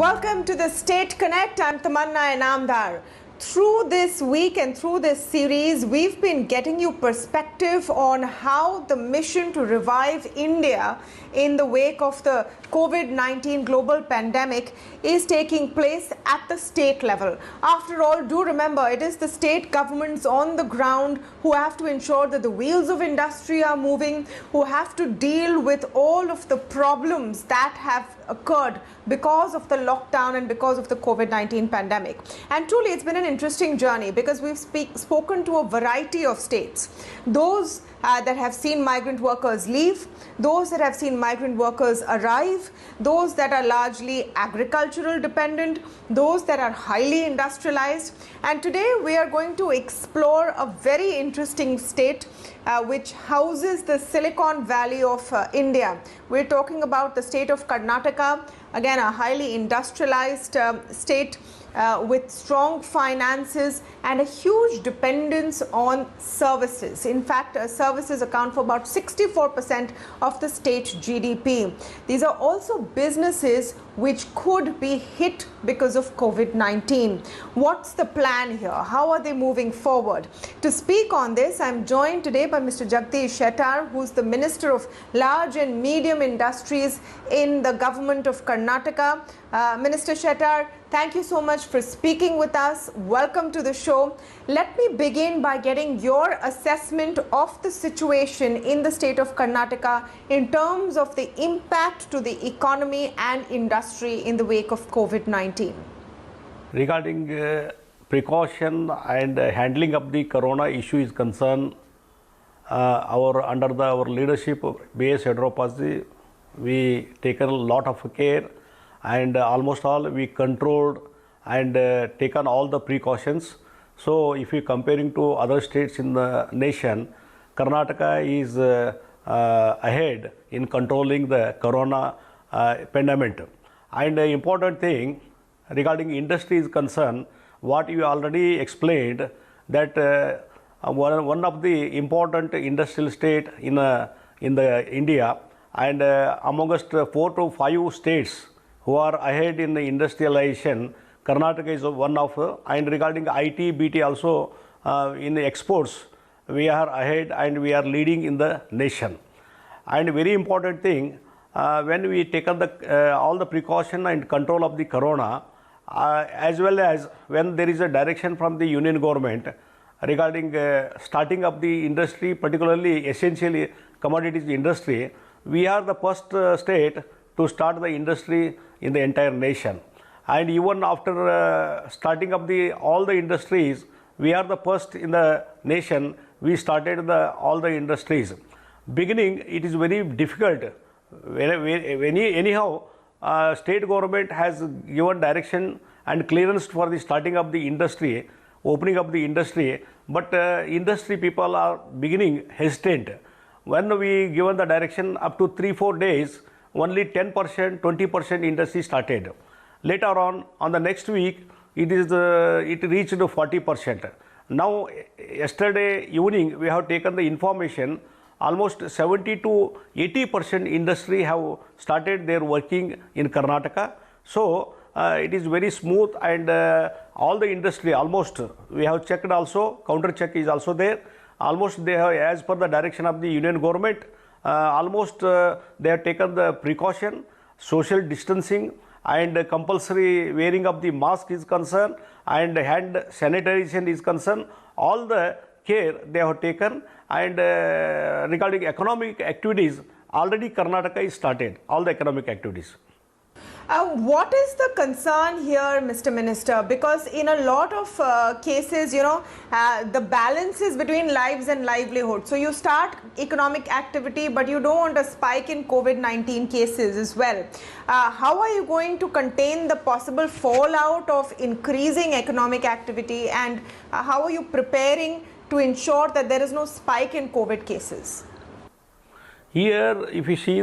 Welcome to the State Connect. I'm Tamanna Inamdar. Through this week and through this series, we've been getting you perspective on how the mission to revive India in the wake of the COVID-19 global pandemic is taking place at the state level. After all, do remember, it is the state governments on the ground who have to ensure that the wheels of industry are moving, who have to deal with all of the problems that have occurred because of the lockdown and because of the COVID-19 pandemic. And truly, it's been an interesting journey because we've spoken to a variety of states. Those that have seen migrant workers leave, those that have seen migrant workers arrive, those that are largely agricultural dependent, those that are highly industrialized. And today we are going to explore a very interesting state which houses the Silicon Valley of India. We're talking about the state of Karnataka, again a highly industrialized state with strong finances and a huge dependence on services. In fact, services account for about 64% of the state GDP. These are also businesses which could be hit because of COVID-19. What's the plan here? How are they moving forward? To speak on this, I'm joined today by Mr. Jagadish Shettar, who's the Minister of Large and Medium Industries in the government of Karnataka. Minister Shettar, thank you so much for speaking with us. Welcome to the show. Let me begin by getting your assessment of the situation in the state of Karnataka in terms of the impact to the economy and industry in the wake of COVID-19. Regarding precaution and handling of the corona issue is concerned, under our leadership of B.S. Yadurappa, we taken a lot of care and almost all we controlled and taken all the precautions. So if you comparing to other states in the nation, Karnataka is ahead in controlling the corona pandemic. And the important thing regarding industry is concerned, what you already explained, that one of the important industrial state in the India, and amongst 4 to 5 states who are ahead in the industrialization, Karnataka is one of, and regarding IT, BT also in the exports, we are ahead and we are leading in the nation. And very important thing, when we take all the precaution and control of the corona, as well as when there is a direction from the union government regarding starting up the industry, particularly essentially commodities industry, we are the first state to start the industry in the entire nation. And even after starting up all the industries, we are the first in the nation. We started all the industries. Beginning, it is very difficult. Anyhow, state government has given direction and clearance for the starting of the industry, opening up the industry, but industry people are beginning hesitant. When we given the direction up to 3-4 days, only 10%, 20% industry started. Later on the next week, it reached 40%. Now, yesterday evening, we have taken the information, almost 70 to 80% industry have started their working in Karnataka. So, it is very smooth, and all the industry, almost, we have checked also, counter check is also there. Almost they have, as per the direction of the union government, almost they have taken the precaution, social distancing and compulsory wearing of the mask is concerned, and hand sanitization is concerned. All the care they have taken. And regarding economic activities, already Karnataka is started, all the economic activities. What is the concern here, Mr. Minister? Because in a lot of cases, the balance is between lives and livelihood. So you start economic activity, but you don't want a spike in COVID-19 cases as well. How are you going to contain the possible fallout of increasing economic activity, and how are you preparing to ensure that there is no spike in COVID cases? Here, if you see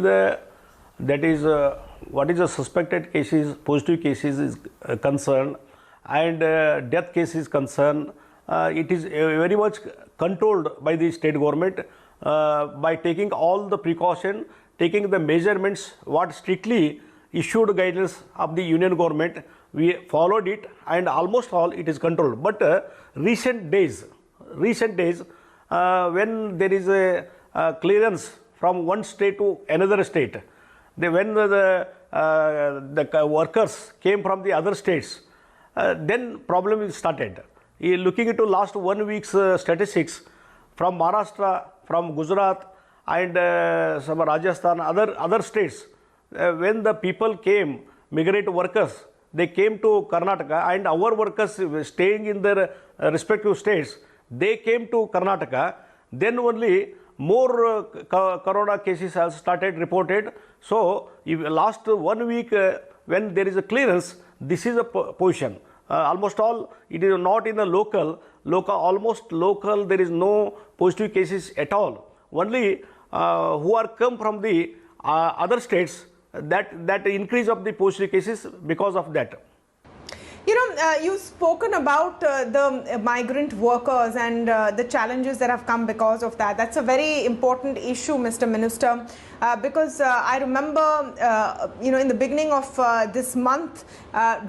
what is the suspected cases, positive cases is concerned, and death case is concerned, it is very much controlled by the state government by taking all the precaution, taking the measurements what strictly issued guidance of the union government. We followed it, and almost all it is controlled. But recent days, when there is a clearance from one state to another state, when the workers came from the other states, then problem is started. Looking into last 1 week's statistics from Maharashtra, from Gujarat, and some Rajasthan, other states, when the people came, migrant workers, they came to Karnataka, and our workers staying in their respective states, they came to Karnataka. Then only more corona cases have started reported. So, if last 1 week, when there is a clearance, this is a position. Almost all, it is not in the local, almost local, there is no positive cases at all. Only who are come from the other states, that increase of the positive cases because of that. You know, you've spoken about the migrant workers and the challenges that have come because of that. That's a very important issue, Mr. Minister, because I remember, you know, in the beginning of this month,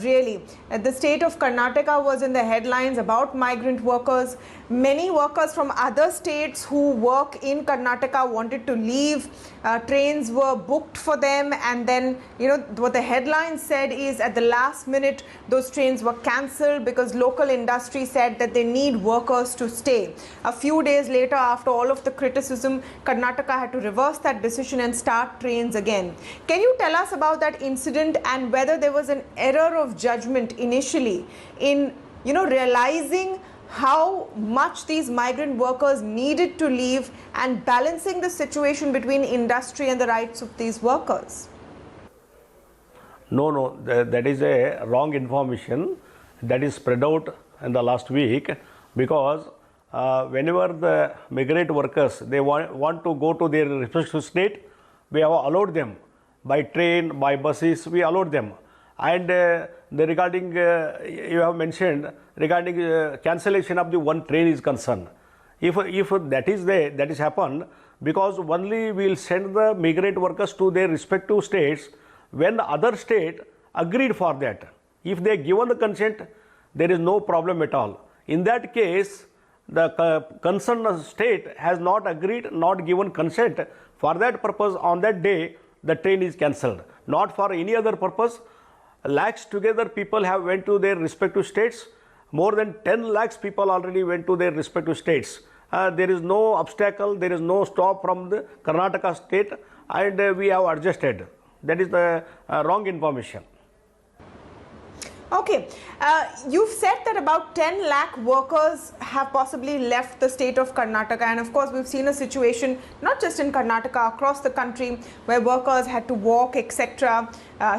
really, the state of Karnataka was in the headlines about migrant workers. Many workers from other states who work in Karnataka wanted to leave. Trains were booked for them, and then, you know, what the headline said is at the last minute, those trains were cancelled because local industry said that they need workers to stay. A few days later, after all of the criticism, Karnataka had to reverse that decision and start trains again. Can you tell us about that incident and whether there was an error of judgment initially in, you know, realizing how much these migrant workers needed to leave and balancing the situation between industry and the rights of these workers? No, that is a wrong information that is spread out in the last week, because whenever the migrant workers, they want to go to their respective state, we have allowed them by train, by buses, we allowed them. And regarding, you have mentioned, regarding cancellation of the one train is concerned. If that is happened, because only we will send the migrant workers to their respective states when the other state agreed for that. If they given the consent, there is no problem at all. In that case, the concerned state has not agreed, not given consent. For that purpose, on that day, the train is cancelled. Not for any other purpose. Lakhs together people have went to their respective states. More than 10 lakhs people already went to their respective states. There is no obstacle, there is no stop from the Karnataka state, and we have adjusted. That is the wrong information. Okay, you've said that about 10 lakh workers have possibly left the state of Karnataka, and of course we've seen a situation not just in Karnataka, across the country, where workers had to walk, etc.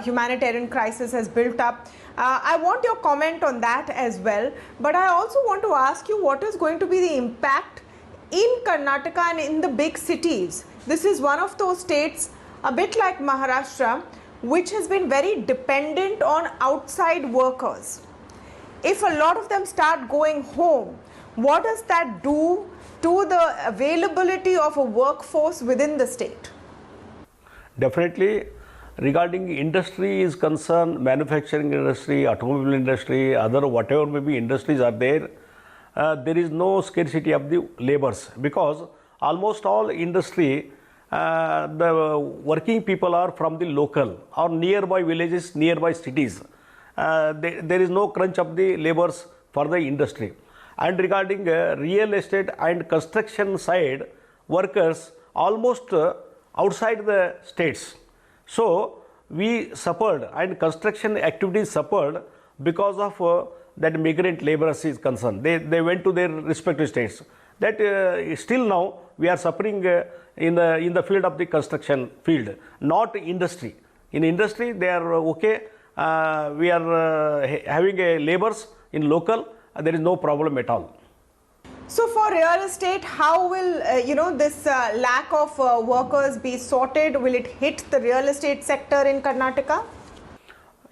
Humanitarian crisis has built up. I want your comment on that as well, but I also want to ask you what is going to be the impact in Karnataka and in the big cities. This is one of those states, a bit like Maharashtra, which has been very dependent on outside workers. If a lot of them start going home, what does that do to the availability of a workforce within the state? Definitely, regarding industry is concerned, manufacturing industry, automobile industry, other whatever maybe industries are there, there is no scarcity of the labors, because almost all industry, the working people are from the local or nearby villages, nearby cities. There is no crunch of the labors for the industry. And regarding real estate and construction side, workers almost outside the states. So we suffered, and construction activities suffered because of that migrant laborers is concerned. They went to their respective states. That still now we are suffering in the field of the construction field, not industry. In industry they are okay. We are having a laborers in local. There is no problem at all. So for real estate, how will this lack of workers be sorted? Will it hit the real estate sector in Karnataka?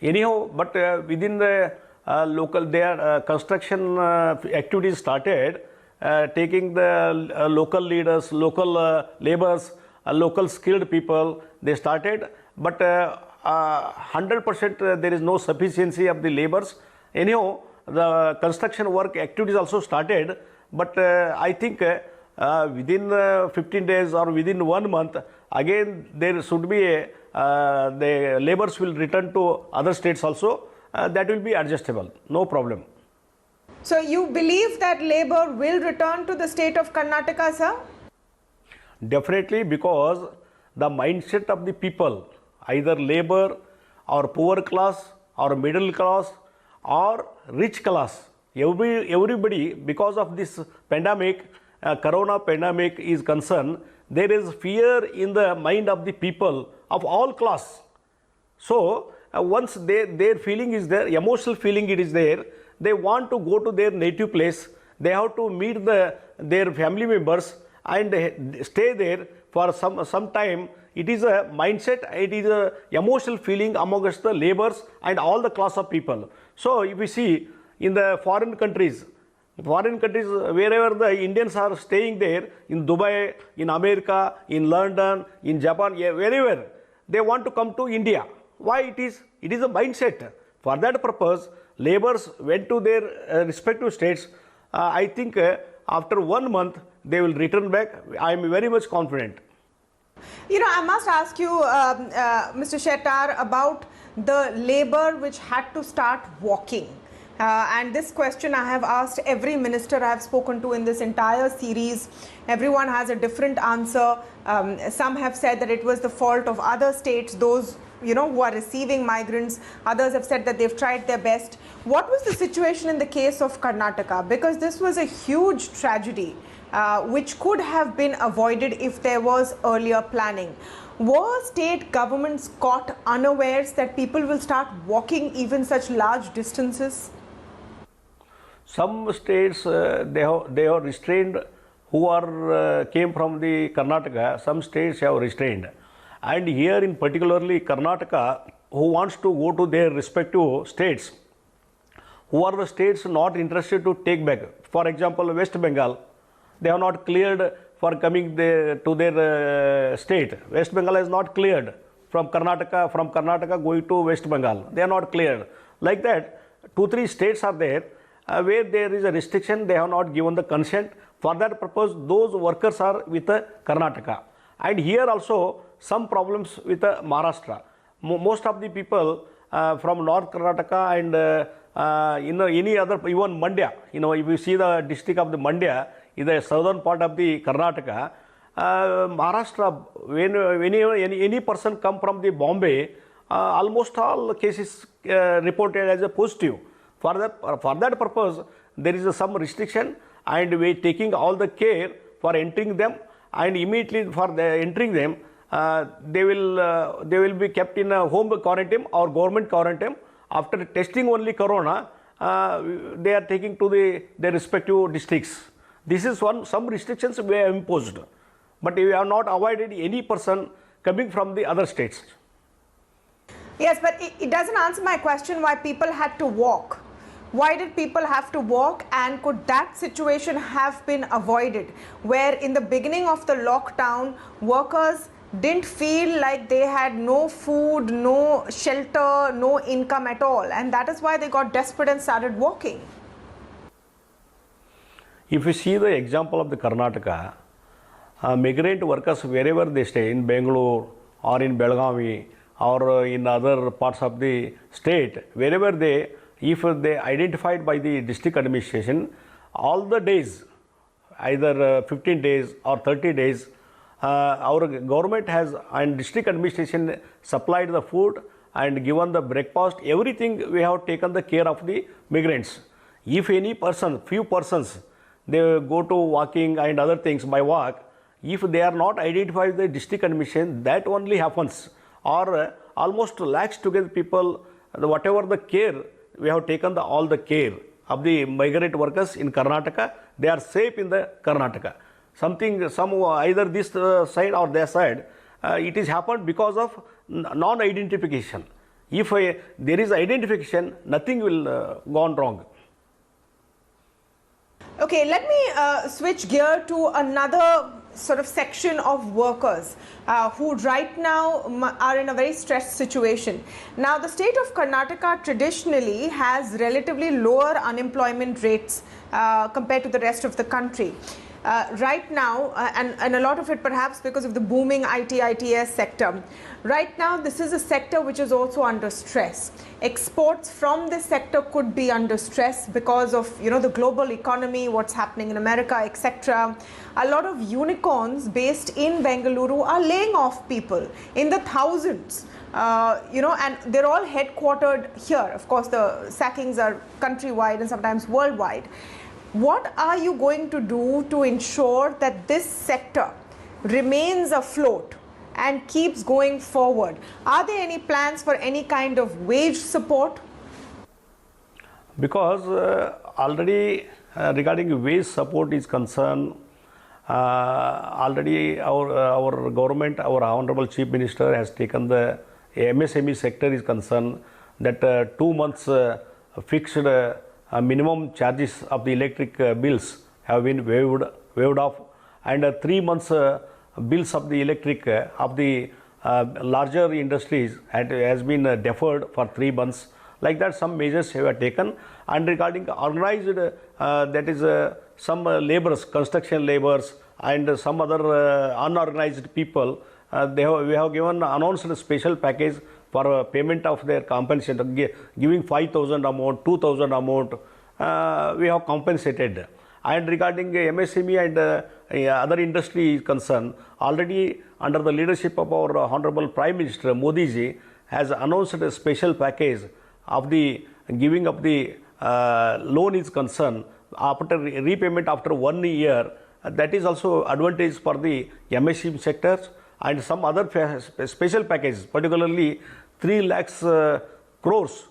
Anyhow, but within the local, their construction activities started. Taking the local leaders, local laborers, local skilled people, they started. But 100% there is no sufficiency of the laborers. Anyhow, the construction work activities also started, but I think within 15 days or within 1 month, again there should be a, the laborers will return to other states also. That will be adjustable, no problem. So you believe that labor will return to the state of Karnataka, sir? Definitely, because the mindset of the people, either labor or poor class or middle class or rich class, everybody, because of this pandemic, corona pandemic is concerned, there is fear in the mind of the people of all class. So once their feeling is there, emotional feeling it is there, they want to go to their native place, they have to meet their family members and stay there for some time. It is a mindset, it is a emotional feeling amongst the laborers and all the class of people. So if we see in the foreign countries wherever the Indians are staying there, in Dubai, in America, in London, in Japan, wherever, they want to come to India. Why it is? It is a mindset. For that purpose, laborers went to their respective states. I think after 1 month, they will return back. I am very much confident. You know, I must ask you, Mr. Shettar, about the labor which had to start walking. And this question I have asked every minister I have spoken to in this entire series. Everyone has a different answer. Some have said that it was the fault of other states, those who are receiving migrants. Others have said that they've tried their best. What was the situation in the case of Karnataka? Because this was a huge tragedy which could have been avoided if there was earlier planning. Were state governments caught unawares that people will start walking even such large distances? Some states they have restrained who are came from the Karnataka. Some states have restrained, and here in particularly Karnataka, who wants to go to their respective states, who are the states not interested to take back. For example, West Bengal, they have not cleared for coming to their state. West Bengal is not cleared from Karnataka going to West Bengal. They are not cleared. Like that, 2-3 states are there where there is a restriction. They have not given the consent. For that purpose, those workers are with Karnataka. And here also some problems with Maharashtra. Most of the people from North Karnataka and any other, even Mandya, if you see the district of the Mandya, in the southern part of the Karnataka, Maharashtra, when any person come from the Bombay, almost all cases reported as a positive. For that purpose, there is some restriction, and we taking all the care for entering them, and immediately for entering them, they will be kept in a home quarantine or government quarantine. After testing only corona, they are taking to their respective districts. This is some restrictions we have imposed, but we have not avoided any person coming from the other states. Yes, but it doesn't answer my question why people had to walk. Why did people have to walk, and could that situation have been avoided, where in the beginning of the lockdown, workers didn't feel like they had no food, no shelter, no income at all, and that is why they got desperate and started walking? If you see the example of the Karnataka, migrant workers, wherever they stay, in Bangalore or in Belgavi or in other parts of the state, wherever if they identified by the district administration, all the days, either 15 days or 30 days, our government has and district administration supplied the food and given the breakfast, everything we have taken the care of the migrants. If any person, few persons, they go to walking and other things by walk, if they are not identified the district administration, that only happens. Or almost lakhs together people, whatever the care, we have taken all the care of the migrant workers in Karnataka, they are safe in the Karnataka. Either this side or their side, it is happened because of non-identification. If there is identification, nothing will go on wrong. Okay, let me switch gear to another sort of section of workers who right now are in a very stressed situation. Now, the state of Karnataka traditionally has relatively lower unemployment rates compared to the rest of the country. Right now, and a lot of it perhaps because of the booming IT/ITES sector. Right now, this is a sector which is also under stress. Exports from this sector could be under stress because of, you know, the global economy, what's happening in America, etc. A lot of unicorns based in Bengaluru are laying off people in the thousands. You know, and they're all headquartered here. Of course, the sackings are countrywide and sometimes worldwide. What are you going to do to ensure that this sector remains afloat and keeps going forward? Are there any plans for any kind of wage support? Because already regarding wage support is concerned, already our government, our Honorable Chief Minister has taken the MSME sector is concerned that 2 months fixed minimum charges of the electric bills have been waived off, and 3 months bills of the electric of the larger industries has been deferred for 3 months. Like that, some measures have taken. And regarding organized, that is some laborers, construction laborers, and some other unorganized people, we have given announced a special package for payment of their compensation, giving 5,000 amount, 2,000 amount, we have compensated. And regarding MSME and other industry is concerned, already under the leadership of our Honorable Prime Minister Modi ji has announced a special package of the giving of the loan is concerned after repayment after 1 year. That is also advantage for the MSME sectors, and some other special packages, particularly 3 lakhs crores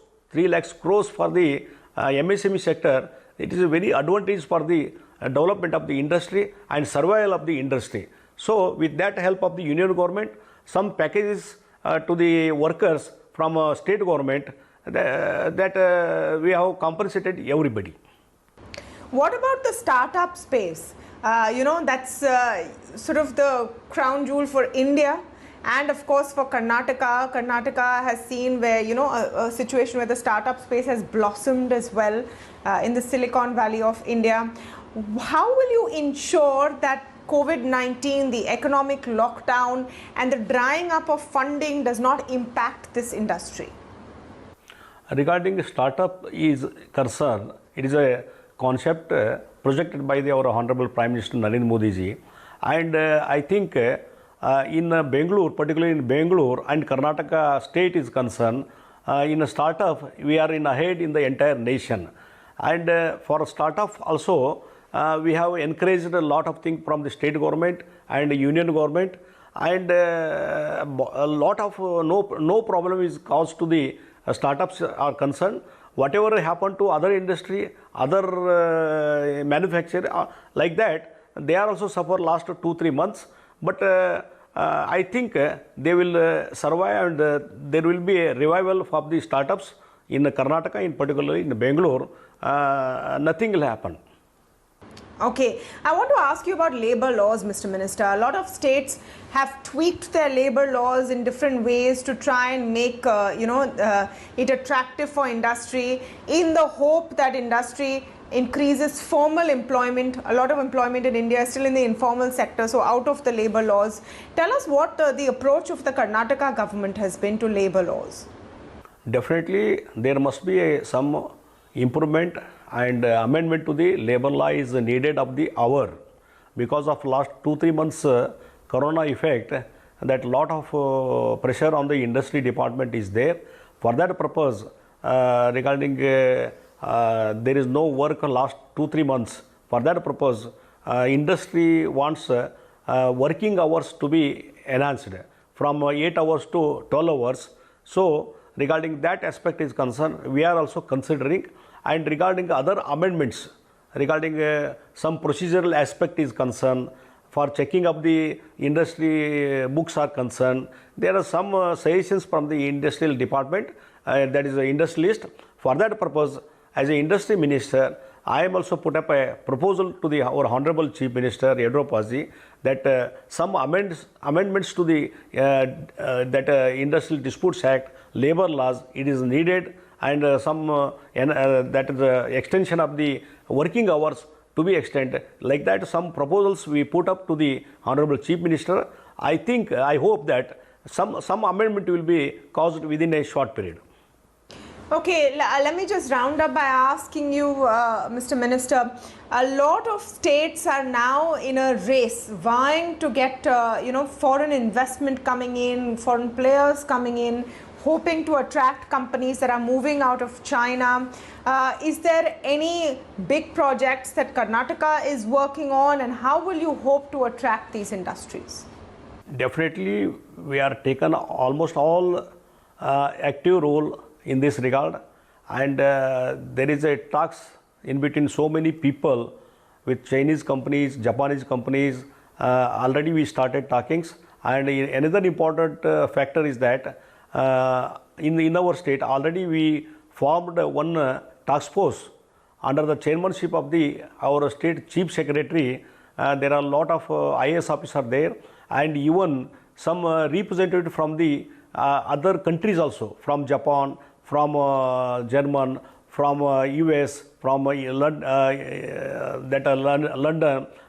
for the MSME sector. It is a very advantage for the development of the industry and survival of the industry. So with that help of the union government, some packages to the workers from state government, that we have compensated everybody. What about the startup space? You know, that's sort of the crown jewel for India, and of course for Karnataka. Karnataka has seen where, you know, a situation where the startup space has blossomed as well in the Silicon Valley of India. How will you ensure that COVID-19, the economic lockdown, and the drying up of funding does not impact this industry? Regarding startup is concerned, it is a concept projected by our Honorable Prime Minister Narendra Modi ji, and I think in Bengaluru, particularly in Bengaluru and Karnataka state is concerned, in a startup we are in ahead in the entire nation, and for startup also we have encouraged a lot of things from the state government and union government, and a lot of no problem is caused to the startups are concerned. Whatever happened to other industry, other manufacturer, like that, they are also suffer last 2-3 months. But I think they will survive, and there will be a revival of the startups in Karnataka, in particular in Bengaluru. Nothing will happen. Okay, I want to ask you about labor laws, Mr. Minister. A lot of states have tweaked their labor laws in different ways to try and make it attractive for industry, in the hope that industry increases formal employment. A lot of employment in India is still in the informal sector, so out of the labor laws. Tell us what the approach of the Karnataka government has been to labor laws. Definitely, there must be some improvement and amendment to the labor law is needed of the hour, because of last 2-3 months corona effect, that lot of pressure on the industry department is there. For that purpose, regarding there is no work last 2-3 months. For that purpose, industry wants working hours to be enhanced from 8 hours to 12 hours. So regarding that aspect is concerned, we are also considering. And regarding other amendments, regarding some procedural aspect is concerned, for checking of the industry books are concerned, there are some suggestions from the industrial department, that is the industrialist. For that purpose, as an industry minister, I am also put up a proposal to our Honorable Chief Minister Yedropazzi that some amendments to the Industrial Disputes Act, labor laws, it is needed, and that is the extension of the working hours to be extended. Like that, some proposals we put up to the Honorable Chief Minister. I hope that some amendment will be caused within a short period. Okay, let me just round up by asking you, Mr. Minister, a lot of states are now in a race vying to get foreign investment coming in, foreign players coming in, hoping to attract companies that are moving out of China. Is there any big projects that Karnataka is working on, and how will you hope to attract these industries? Definitely, we are taken almost all active role in this regard, and there is a talks in between so many people with Chinese companies, Japanese companies. Already we started talkings, and another important factor is that in our state already we formed one task force under the chairmanship of our state chief secretary. There are a lot of IAS officers there, and even some representative from the other countries also, from Japan, from German, from US, from London,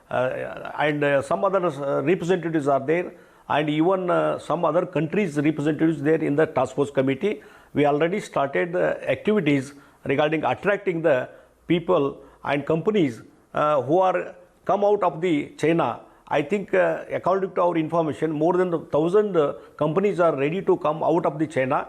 and some other representatives are there, and even some other countries representatives there in the task force committee. We already started activities regarding attracting the people and companies who are come out of the China. I think according to our information, more than 1,000 companies are ready to come out of the China.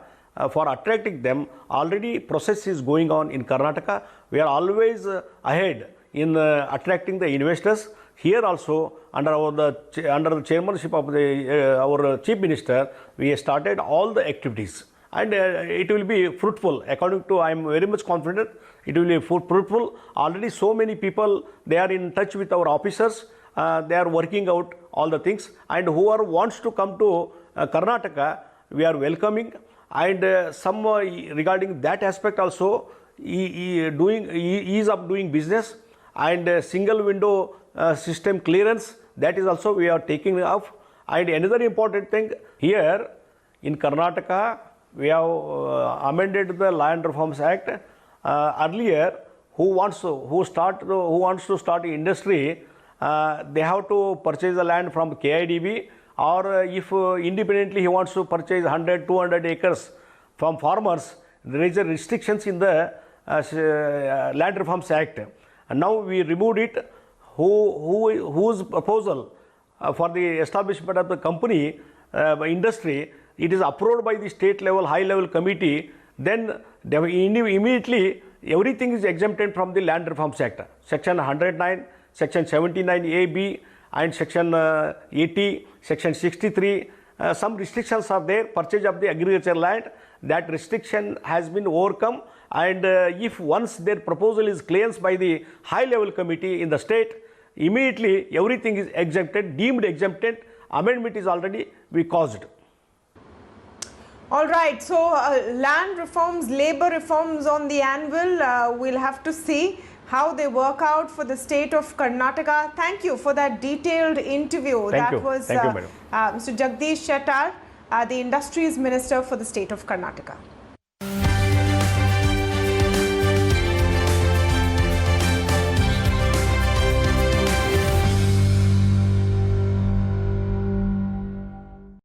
For attracting them, already process is going on in Karnataka. We are always ahead in attracting the investors. Here also, under the chairmanship of our chief minister, we have started all the activities, and it will be fruitful. According to, I am very much confident it will be fruitful. Already so many people, they are in touch with our officers. They are working out all the things, and whoever wants to come to Karnataka, we are welcoming. And some regarding that aspect also, ease of doing business, and single window system clearance, that is also we are taking off. And another important thing here in Karnataka, we have amended the Land Reforms Act. Earlier, who wants to start industry, they have to purchase the land from KIDB, or if independently he wants to purchase 100, 200 acres from farmers, there is a restrictions in the Land Reforms Act. And now we removed it. Whose proposal for the establishment of the company, industry, it is approved by the state level, high level committee, then immediately everything is exempted from the Land Reforms Act. Section 109, Section 79A, and Section 80, Section 63, some restrictions are there, purchase of the agriculture land. That restriction has been overcome, and if once their proposal is cleansed by the high level committee in the state, immediately everything is exempted, deemed exempted. Amendment is already be caused. All right, so land reforms, labor reforms on the anvil. We'll have to see how they work out for the state of Karnataka. Thank you for that detailed interview. Thank you. Was Thank you, madam. Mr. Jagadish Shettar, the Industries Minister for the state of Karnataka.